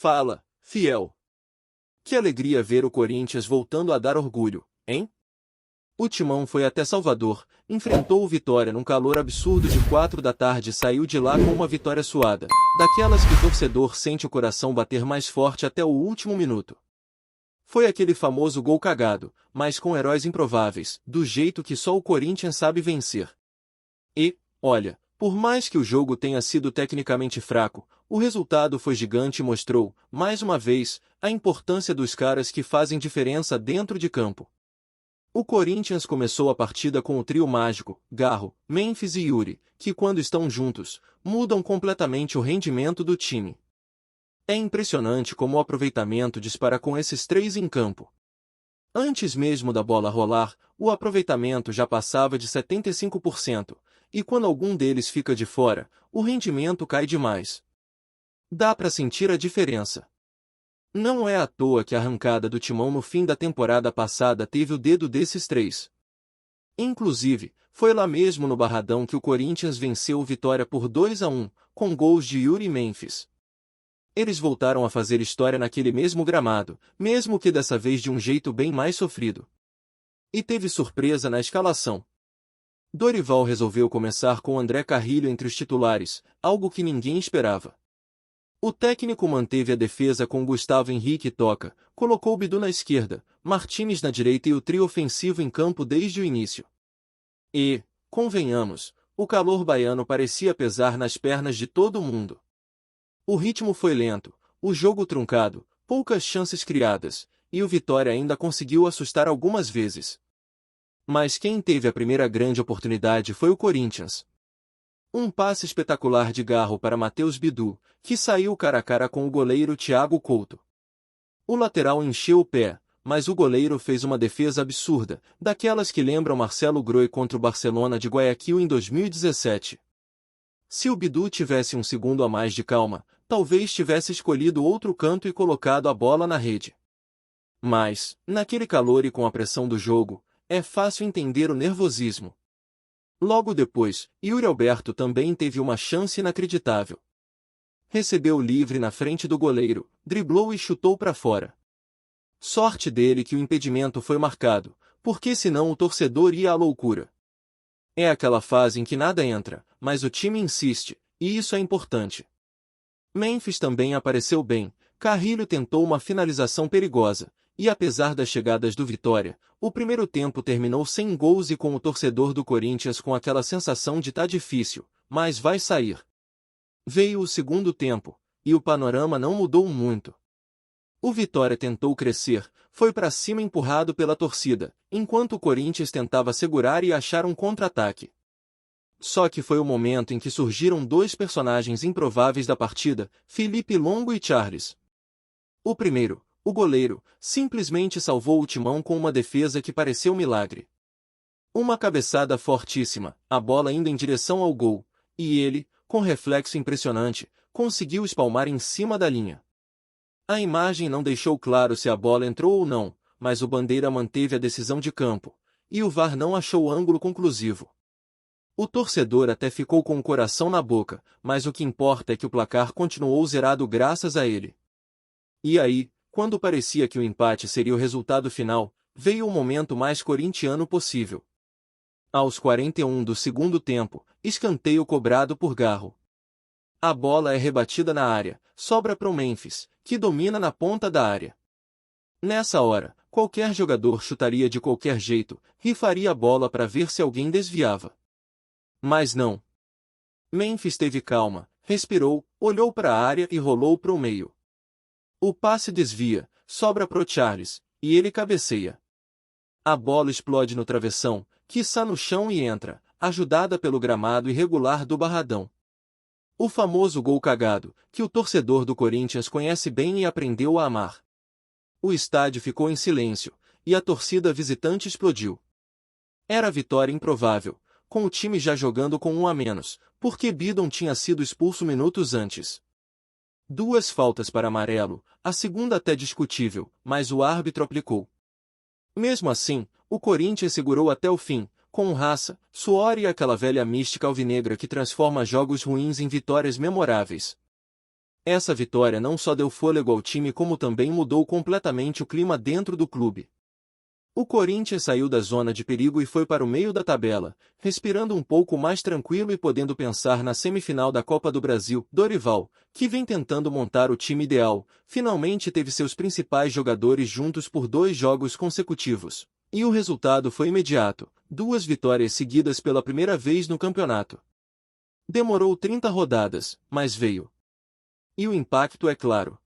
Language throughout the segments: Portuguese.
Fala, fiel. Que alegria ver o Corinthians voltando a dar orgulho, hein? O Timão foi até Salvador, enfrentou o Vitória num calor absurdo de 4 da tarde e saiu de lá com uma vitória suada, daquelas que o torcedor sente o coração bater mais forte até o último minuto. Foi aquele famoso gol cagado, mas com heróis improváveis, do jeito que só o Corinthians sabe vencer. E, olha, por mais que o jogo tenha sido tecnicamente fraco, o resultado foi gigante e mostrou, mais uma vez, a importância dos caras que fazem diferença dentro de campo. O Corinthians começou a partida com o trio mágico, Garro, Memphis e Yuri, que quando estão juntos, mudam completamente o rendimento do time. É impressionante como o aproveitamento dispara com esses três em campo. Antes mesmo da bola rolar, o aproveitamento já passava de 75%, e quando algum deles fica de fora, o rendimento cai demais. Dá para sentir a diferença. Não é à toa que a arrancada do Timão no fim da temporada passada teve o dedo desses três. Inclusive, foi lá mesmo no Barradão que o Corinthians venceu o Vitória por 2-1, com gols de Yuri e Memphis. Eles voltaram a fazer história naquele mesmo gramado, mesmo que dessa vez de um jeito bem mais sofrido. E teve surpresa na escalação. Dorival resolveu começar com André Carrilho entre os titulares, algo que ninguém esperava. O técnico manteve a defesa com Gustavo Henrique e Toca, colocou Bidu na esquerda, Martínez na direita e o trio ofensivo em campo desde o início. E, convenhamos, o calor baiano parecia pesar nas pernas de todo mundo. O ritmo foi lento, o jogo truncado, poucas chances criadas, e o Vitória ainda conseguiu assustar algumas vezes. Mas quem teve a primeira grande oportunidade foi o Corinthians. Um passe espetacular de Garro para Matheus Bidu, que saiu cara a cara com o goleiro Thiago Couto. O lateral encheu o pé, mas o goleiro fez uma defesa absurda, daquelas que lembram Marcelo Groi contra o Barcelona de Guayaquil em 2017. Se o Bidu tivesse um segundo a mais de calma, talvez tivesse escolhido outro canto e colocado a bola na rede. Mas, naquele calor e com a pressão do jogo, é fácil entender o nervosismo. Logo depois, Yuri Alberto também teve uma chance inacreditável. Recebeu livre na frente do goleiro, driblou e chutou para fora. Sorte dele que o impedimento foi marcado, porque senão o torcedor ia à loucura. É aquela fase em que nada entra, mas o time insiste, e isso é importante. Memphis também apareceu bem, Carrilho tentou uma finalização perigosa, e apesar das chegadas do Vitória, o primeiro tempo terminou sem gols e com o torcedor do Corinthians com aquela sensação de tá difícil, mas vai sair. Veio o segundo tempo, e o panorama não mudou muito. O Vitória tentou crescer, foi para cima empurrado pela torcida, enquanto o Corinthians tentava segurar e achar um contra-ataque. Só que foi o momento em que surgiram dois personagens improváveis da partida, Felipe Longo e Charles. O primeiro, o goleiro, simplesmente salvou o Timão com uma defesa que pareceu milagre. Uma cabeçada fortíssima, a bola indo em direção ao gol, e ele, com reflexo impressionante, conseguiu espalmar em cima da linha. A imagem não deixou claro se a bola entrou ou não, mas o Bandeira manteve a decisão de campo, e o VAR não achou ângulo conclusivo. O torcedor até ficou com o coração na boca, mas o que importa é que o placar continuou zerado graças a ele. E aí, quando parecia que o empate seria o resultado final, veio o momento mais corintiano possível. Aos 41 do segundo tempo, escanteio cobrado por Garro. A bola é rebatida na área, sobra para o Memphis, que domina na ponta da área. Nessa hora, qualquer jogador chutaria de qualquer jeito, rifaria a bola para ver se alguém desviava. Mas não. Memphis teve calma, respirou, olhou para a área e rolou para o meio. O passe desvia, sobra pro Charles, e ele cabeceia. A bola explode no travessão, quiçá no chão e entra, ajudada pelo gramado irregular do Barradão. O famoso gol cagado, que o torcedor do Corinthians conhece bem e aprendeu a amar. O estádio ficou em silêncio, e a torcida visitante explodiu. Era vitória improvável, com o time já jogando com um a menos, porque Bidon tinha sido expulso minutos antes. 2 faltas para amarelo, a segunda até discutível, mas o árbitro aplicou. Mesmo assim, o Corinthians segurou até o fim, com raça, suor e aquela velha mística alvinegra que transforma jogos ruins em vitórias memoráveis. Essa vitória não só deu fôlego ao time como também mudou completamente o clima dentro do clube. O Corinthians saiu da zona de perigo e foi para o meio da tabela, respirando um pouco mais tranquilo e podendo pensar na semifinal da Copa do Brasil. Dorival, que vem tentando montar o time ideal, finalmente teve seus principais jogadores juntos por 2 jogos consecutivos. E o resultado foi imediato, 2 vitórias seguidas pela primeira vez no campeonato. Demorou 30 rodadas, mas veio. E o impacto é claro.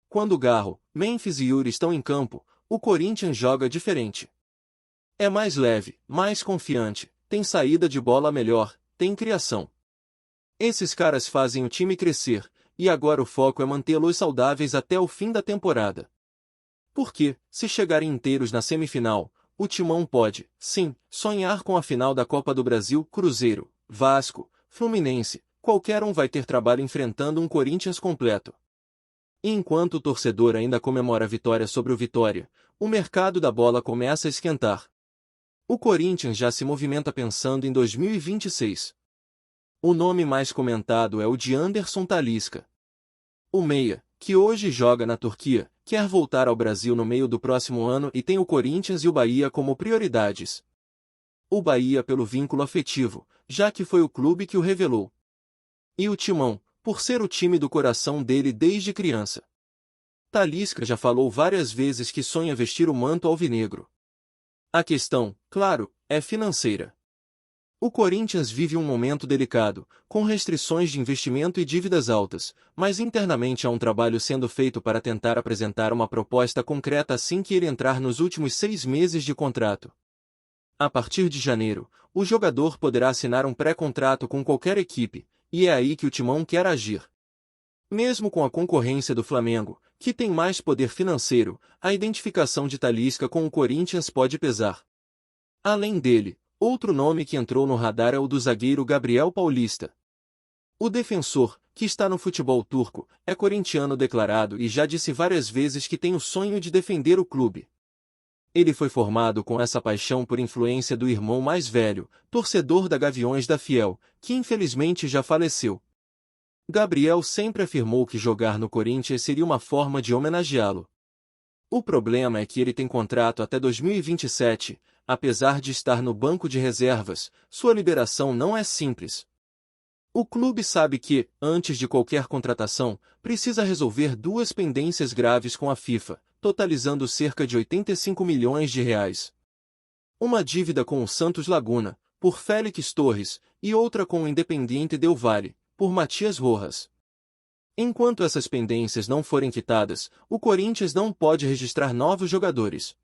Quando Garro, Memphis e Yuri estão em campo, o Corinthians joga diferente. É mais leve, mais confiante, tem saída de bola melhor, tem criação. Esses caras fazem o time crescer, e agora o foco é mantê-los saudáveis até o fim da temporada. Porque, se chegarem inteiros na semifinal, o Timão pode, sim, sonhar com a final da Copa do Brasil. Cruzeiro, Vasco, Fluminense, qualquer um vai ter trabalho enfrentando um Corinthians completo. E enquanto o torcedor ainda comemora a vitória sobre o Vitória, o mercado da bola começa a esquentar. O Corinthians já se movimenta pensando em 2026. O nome mais comentado é o de Anderson Talisca. O meia, que hoje joga na Turquia, quer voltar ao Brasil no meio do próximo ano e tem o Corinthians e o Bahia como prioridades. O Bahia pelo vínculo afetivo, já que foi o clube que o revelou. E o Timão, por ser o time do coração dele desde criança. Talisca já falou várias vezes que sonha vestir o manto alvinegro. A questão, claro, é financeira. O Corinthians vive um momento delicado, com restrições de investimento e dívidas altas, mas internamente há um trabalho sendo feito para tentar apresentar uma proposta concreta assim que ele entrar nos últimos 6 meses de contrato. A partir de janeiro, o jogador poderá assinar um pré-contrato com qualquer equipe, e é aí que o Timão quer agir. Mesmo com a concorrência do Flamengo, que tem mais poder financeiro, a identificação de Talisca com o Corinthians pode pesar. Além dele, outro nome que entrou no radar é o do zagueiro Gabriel Paulista. O defensor, que está no futebol turco, é corintiano declarado e já disse várias vezes que tem o sonho de defender o clube. Ele foi formado com essa paixão por influência do irmão mais velho, torcedor da Gaviões da Fiel, que infelizmente já faleceu. Gabriel sempre afirmou que jogar no Corinthians seria uma forma de homenageá-lo. O problema é que ele tem contrato até 2027, apesar de estar no banco de reservas, sua liberação não é simples. O clube sabe que, antes de qualquer contratação, precisa resolver 2 pendências graves com a FIFA, totalizando cerca de 85 milhões de reais. Uma dívida com o Santos Laguna, por Félix Torres, e outra com o Independiente Del Valle, por Matias Rojas. Enquanto essas pendências não forem quitadas, o Corinthians não pode registrar novos jogadores.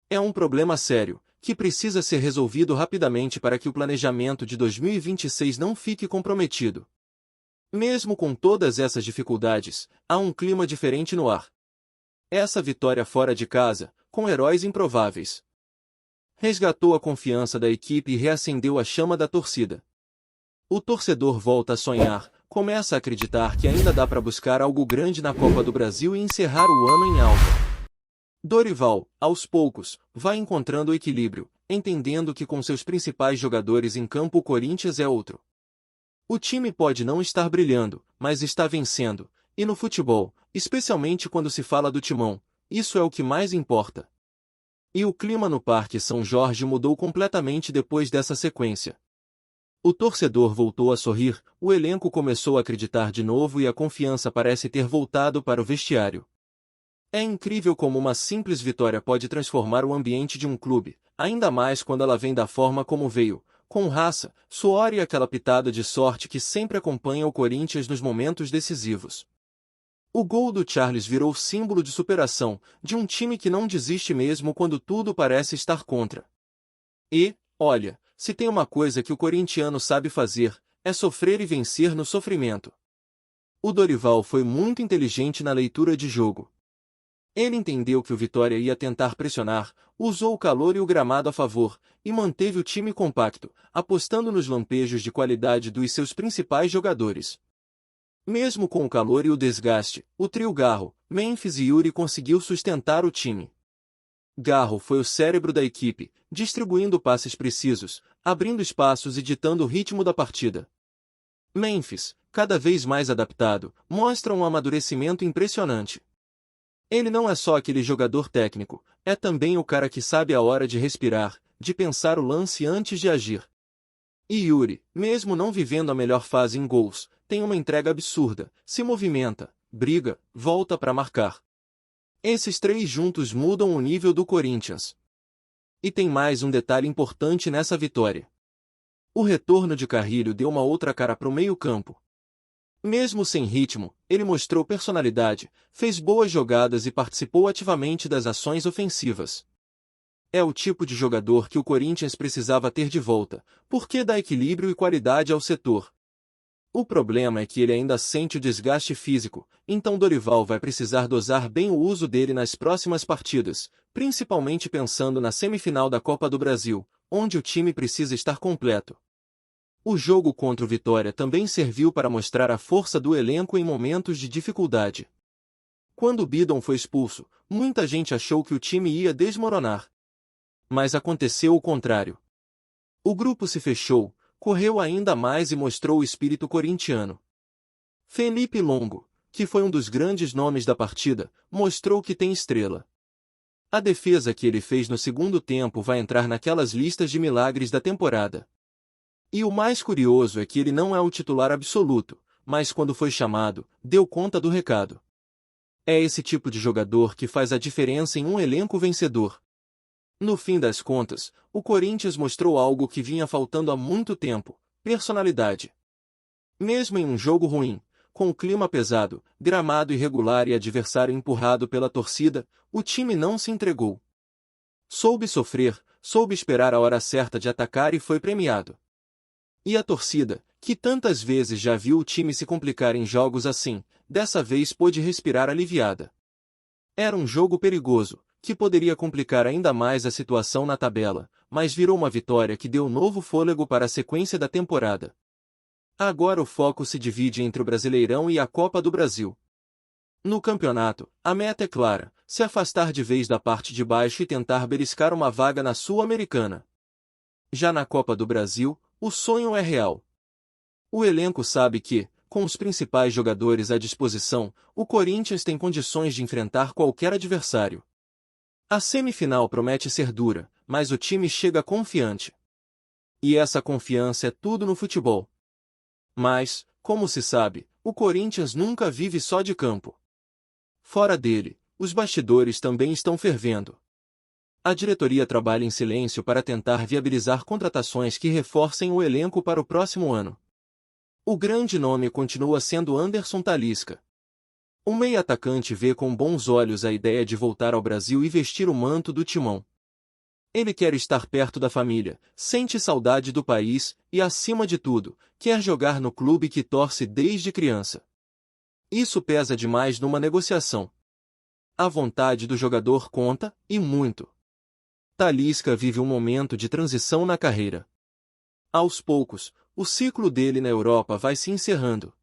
É um problema sério, que precisa ser resolvido rapidamente para que o planejamento de 2026 não fique comprometido. Mesmo com todas essas dificuldades, há um clima diferente no ar. Essa vitória fora de casa, com heróis improváveis, resgatou a confiança da equipe e reacendeu a chama da torcida. O torcedor volta a sonhar, começa a acreditar que ainda dá para buscar algo grande na Copa do Brasil e encerrar o ano em alta. Dorival, aos poucos, vai encontrando o equilíbrio, entendendo que com seus principais jogadores em campo o Corinthians é outro. O time pode não estar brilhando, mas está vencendo, e no futebol, especialmente quando se fala do Timão, isso é o que mais importa. E o clima no Parque São Jorge mudou completamente depois dessa sequência. O torcedor voltou a sorrir, o elenco começou a acreditar de novo e a confiança parece ter voltado para o vestiário. É incrível como uma simples vitória pode transformar o ambiente de um clube, ainda mais quando ela vem da forma como veio, com raça, suor e aquela pitada de sorte que sempre acompanha o Corinthians nos momentos decisivos. O gol do Charles virou símbolo de superação, de um time que não desiste mesmo quando tudo parece estar contra. E, olha, se tem uma coisa que o corintiano sabe fazer, é sofrer e vencer no sofrimento. O Dorival foi muito inteligente na leitura de jogo. Ele entendeu que o Vitória ia tentar pressionar, usou o calor e o gramado a favor, e manteve o time compacto, apostando nos lampejos de qualidade dos seus principais jogadores. Mesmo com o calor e o desgaste, o trio Garro, Memphis e Yuri conseguiu sustentar o time. Garro foi o cérebro da equipe, distribuindo passes precisos, abrindo espaços e ditando o ritmo da partida. Memphis, cada vez mais adaptado, mostra um amadurecimento impressionante. Ele não é só aquele jogador técnico, é também o cara que sabe a hora de respirar, de pensar o lance antes de agir. E Yuri, mesmo não vivendo a melhor fase em gols, tem uma entrega absurda, se movimenta, briga, volta para marcar. Esses três juntos mudam o nível do Corinthians. E tem mais um detalhe importante nessa vitória. O retorno de Carrilho deu uma outra cara para o meio-campo. Mesmo sem ritmo, ele mostrou personalidade, fez boas jogadas e participou ativamente das ações ofensivas. É o tipo de jogador que o Corinthians precisava ter de volta, porque dá equilíbrio e qualidade ao setor. O problema é que ele ainda sente o desgaste físico, então Dorival vai precisar dosar bem o uso dele nas próximas partidas, principalmente pensando na semifinal da Copa do Brasil, onde o time precisa estar completo. O jogo contra o Vitória também serviu para mostrar a força do elenco em momentos de dificuldade. Quando Bidon foi expulso, muita gente achou que o time ia desmoronar. Mas aconteceu o contrário. O grupo se fechou, correu ainda mais e mostrou o espírito corintiano. Felipe Longo, que foi um dos grandes nomes da partida, mostrou que tem estrela. A defesa que ele fez no segundo tempo vai entrar naquelas listas de milagres da temporada. E o mais curioso é que ele não é o titular absoluto, mas quando foi chamado, deu conta do recado. É esse tipo de jogador que faz a diferença em um elenco vencedor. No fim das contas, o Corinthians mostrou algo que vinha faltando há muito tempo: personalidade. Mesmo em um jogo ruim, com o clima pesado, gramado irregular e adversário empurrado pela torcida, o time não se entregou. Soube sofrer, soube esperar a hora certa de atacar e foi premiado. E a torcida, que tantas vezes já viu o time se complicar em jogos assim, dessa vez pôde respirar aliviada. Era um jogo perigoso, que poderia complicar ainda mais a situação na tabela, mas virou uma vitória que deu novo fôlego para a sequência da temporada. Agora o foco se divide entre o Brasileirão e a Copa do Brasil. No campeonato, a meta é clara: se afastar de vez da parte de baixo e tentar beliscar uma vaga na Sul-Americana. Já na Copa do Brasil, o sonho é real. O elenco sabe que, com os principais jogadores à disposição, o Corinthians tem condições de enfrentar qualquer adversário. A semifinal promete ser dura, mas o time chega confiante. E essa confiança é tudo no futebol. Mas, como se sabe, o Corinthians nunca vive só de campo. Fora dele, os bastidores também estão fervendo. A diretoria trabalha em silêncio para tentar viabilizar contratações que reforcem o elenco para o próximo ano. O grande nome continua sendo Anderson Talisca. O meia-atacante vê com bons olhos a ideia de voltar ao Brasil e vestir o manto do timão. Ele quer estar perto da família, sente saudade do país e, acima de tudo, quer jogar no clube que torce desde criança. Isso pesa demais numa negociação. A vontade do jogador conta, e muito. Talisca vive um momento de transição na carreira. Aos poucos, o ciclo dele na Europa vai se encerrando.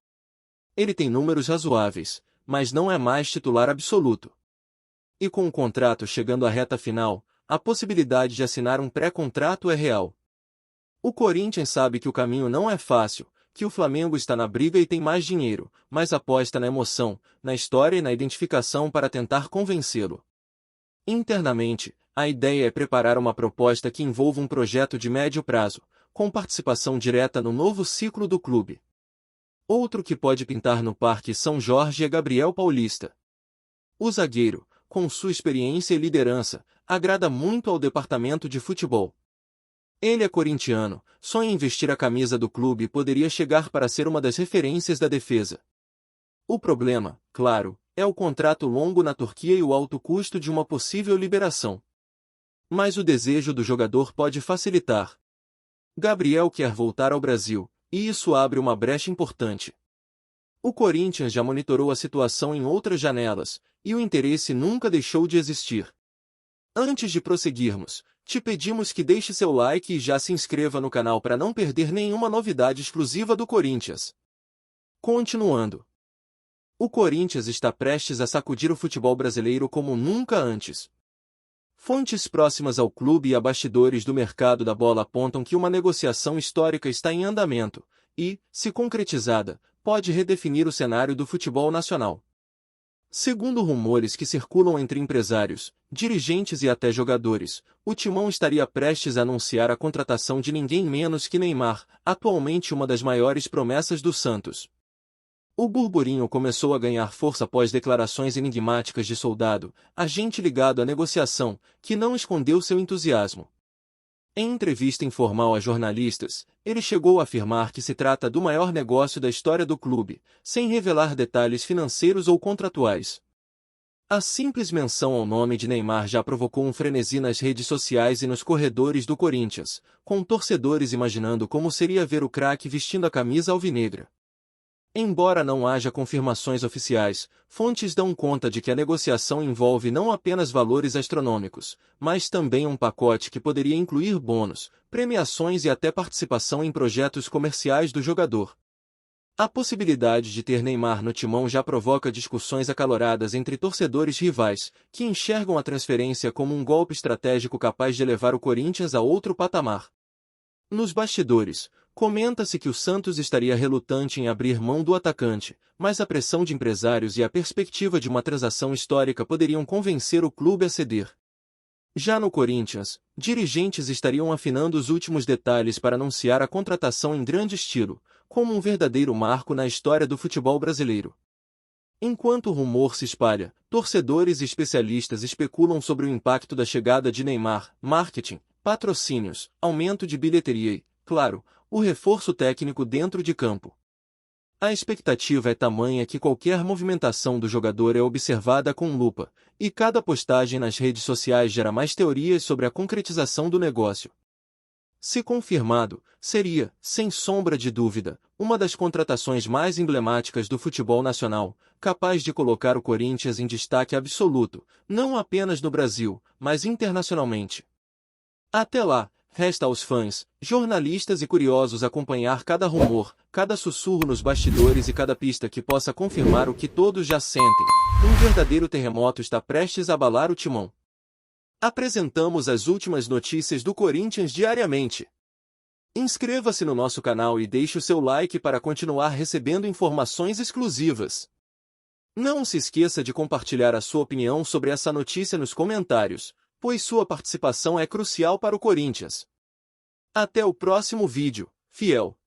Ele tem números razoáveis, mas não é mais titular absoluto. E com o contrato chegando à reta final, a possibilidade de assinar um pré-contrato é real. O Corinthians sabe que o caminho não é fácil, que o Flamengo está na briga e tem mais dinheiro, mas aposta na emoção, na história e na identificação para tentar convencê-lo. Internamente, a ideia é preparar uma proposta que envolva um projeto de médio prazo, com participação direta no novo ciclo do clube. Outro que pode pintar no Parque São Jorge é Gabriel Paulista. O zagueiro, com sua experiência e liderança, agrada muito ao departamento de futebol. Ele é corintiano, sonha em vestir a camisa do clube e poderia chegar para ser uma das referências da defesa. O problema, claro, é o contrato longo na Turquia e o alto custo de uma possível liberação. Mas o desejo do jogador pode facilitar. Gabriel quer voltar ao Brasil, e isso abre uma brecha importante. O Corinthians já monitorou a situação em outras janelas, e o interesse nunca deixou de existir. Antes de prosseguirmos, te pedimos que deixe seu like e já se inscreva no canal para não perder nenhuma novidade exclusiva do Corinthians. Continuando. O Corinthians está prestes a sacudir o futebol brasileiro como nunca antes. Fontes próximas ao clube e a bastidores do mercado da bola apontam que uma negociação histórica está em andamento, e, se concretizada, pode redefinir o cenário do futebol nacional. Segundo rumores que circulam entre empresários, dirigentes e até jogadores, o Timão estaria prestes a anunciar a contratação de ninguém menos que Neymar, atualmente uma das maiores promessas do Santos. O burburinho começou a ganhar força após declarações enigmáticas de Soldado, agente ligado à negociação, que não escondeu seu entusiasmo. Em entrevista informal a jornalistas, ele chegou a afirmar que se trata do maior negócio da história do clube, sem revelar detalhes financeiros ou contratuais. A simples menção ao nome de Neymar já provocou um frenesi nas redes sociais e nos corredores do Corinthians, com torcedores imaginando como seria ver o craque vestindo a camisa alvinegra. Embora não haja confirmações oficiais, fontes dão conta de que a negociação envolve não apenas valores astronômicos, mas também um pacote que poderia incluir bônus, premiações e até participação em projetos comerciais do jogador. A possibilidade de ter Neymar no Timão já provoca discussões acaloradas entre torcedores rivais, que enxergam a transferência como um golpe estratégico capaz de levar o Corinthians a outro patamar. Nos bastidores, comenta-se que o Santos estaria relutante em abrir mão do atacante, mas a pressão de empresários e a perspectiva de uma transação histórica poderiam convencer o clube a ceder. Já no Corinthians, dirigentes estariam afinando os últimos detalhes para anunciar a contratação em grande estilo, como um verdadeiro marco na história do futebol brasileiro. Enquanto o rumor se espalha, torcedores e especialistas especulam sobre o impacto da chegada de Neymar, marketing, patrocínios, aumento de bilheteria e, claro, o reforço técnico dentro de campo. A expectativa é tamanha que qualquer movimentação do jogador é observada com lupa, e cada postagem nas redes sociais gera mais teorias sobre a concretização do negócio. Se confirmado, seria, sem sombra de dúvida, uma das contratações mais emblemáticas do futebol nacional, capaz de colocar o Corinthians em destaque absoluto, não apenas no Brasil, mas internacionalmente. Até lá, resta aos fãs, jornalistas e curiosos acompanhar cada rumor, cada sussurro nos bastidores e cada pista que possa confirmar o que todos já sentem: um verdadeiro terremoto está prestes a abalar o Timão. Apresentamos as últimas notícias do Corinthians diariamente. Inscreva-se no nosso canal e deixe o seu like para continuar recebendo informações exclusivas. Não se esqueça de compartilhar a sua opinião sobre essa notícia nos comentários, pois sua participação é crucial para o Corinthians. Até o próximo vídeo, fiel!